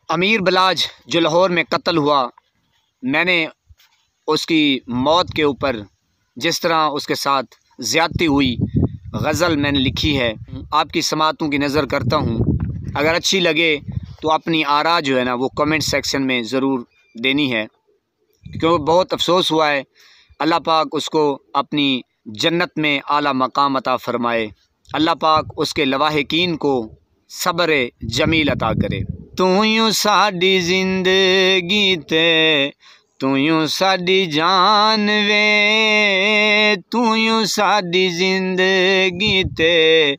अमीर बलाज जो लाहौर में कत्ल हुआ, मैंने उसकी मौत के ऊपर जिस तरह उसके साथ ज़्यादती हुई गज़ल मैंने लिखी है, आपकी समातों की नज़र करता हूँ। अगर अच्छी लगे तो अपनी आरा जो है ना वो कमेंट सेक्शन में ज़रूर देनी है, क्योंकि बहुत अफसोस हुआ है। अल्लाह पाक उसको अपनी जन्नत में आला मकाम अता फ़रमाए। अल्लाह पाक उसके लवाहिकीन को सब्र जमील अता करे। तू यूं साडी जिंदगी ते, तू यूं साडी जान वे, तू यूं साडी जिंदगी ते,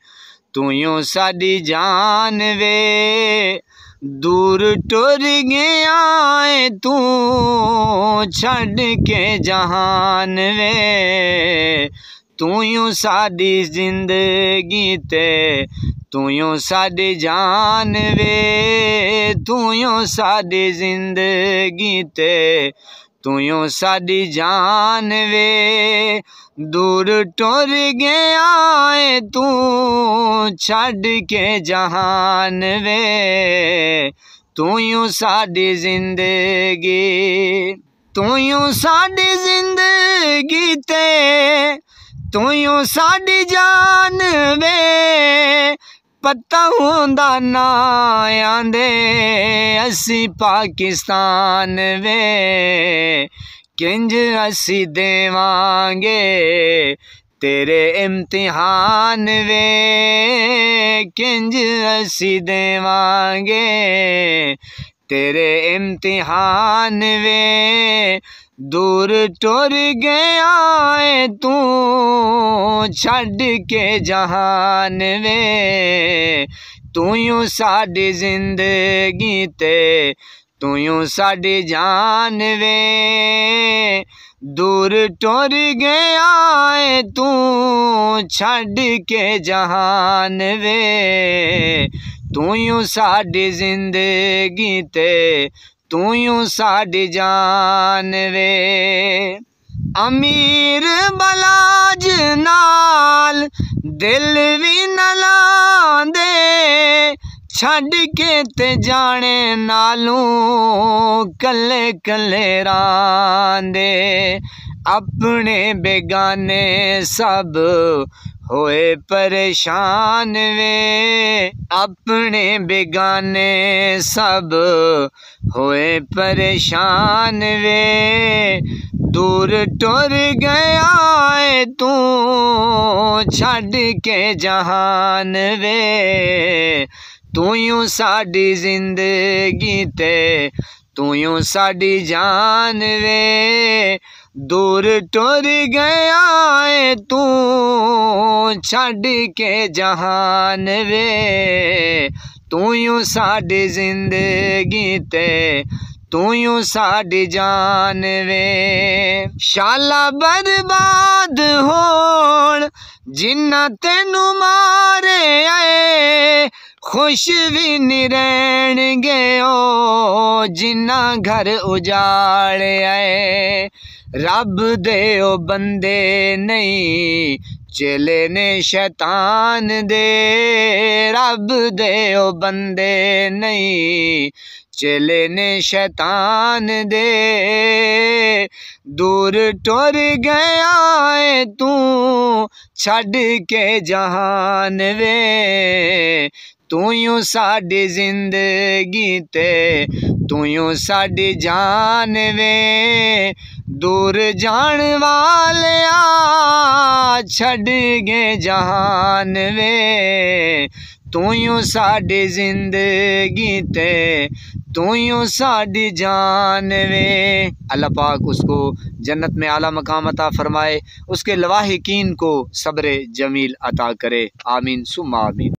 तू यूं साडी जान वे। दूर टुर गया है तू छड़ के जहान वे, तू यूं साडी जिंदगी ते, तू यूं साडी जान वे, तू यूं साडी जिंदगी ते, तू यूं साडी जान वे। दूर टुर गया है तू छड़ के जहान वे, तू यूं साडी जिंदगी, तू यूं साडी जिंदगी ते, तू यूं साडी जान वे। पता होंदा ना आंदे असी पाकिस्तान वे, किंज असी देवांगे तेरे इम्तिहान वे, किंज असी देवांगे तेरे इम्तिहान वे। दूर टुर गया है तू छड़ के जहान वे, तू यूं साडी जिंदगी ते, तू यूं साडी जान वे। दूर टुर गया है तू छड़ के जहान वे, तू यूं साडी जिंदगी ते, तू यूं साडी जान वे। अमीर बलाज नाल दिल भी न लांदे, छड़ के ते जाने नालू कले कले रांदे। अपने बेगाने सब होए परेशान वे, अपने बेगाने सब होए परेशान वे। दूर टुर गया है तू छड़ के जहान वे, तू यूं साडी जिंदगी ते, तू यूं साडी जान वे। दूर टुर गया है तू छड़ के जहान वे, तू यूं साडी जिंदगी ते, तू यूं साडी जान वे। शाला बर्बाद होण जिन्ना तेनू मारे आए, खुश भी नहीं रहणगे ओ जिन्ना घर उजाड़े आए। रब दे ओ बंदे नहीं चेले ने शैतान दे, रब दे ओ बंदे नहीं चेले ने शैतान दे। दूर टुर गया है तू छड़ के जहान वे, तू यूं साडी जिंदगी ते, तू यूं साडी जान वे। दूर जान वाले छड़ गए जहान वे, तू यूं साडी जिंदगी ते, तू यूं साडी जान वे। अल्लाह पाक उसको जन्नत में आला मकाम अता फ़रमाए, उसके लवाहिकीन को सब्र जमील अता करे। आमीन सुम्मा आमीन।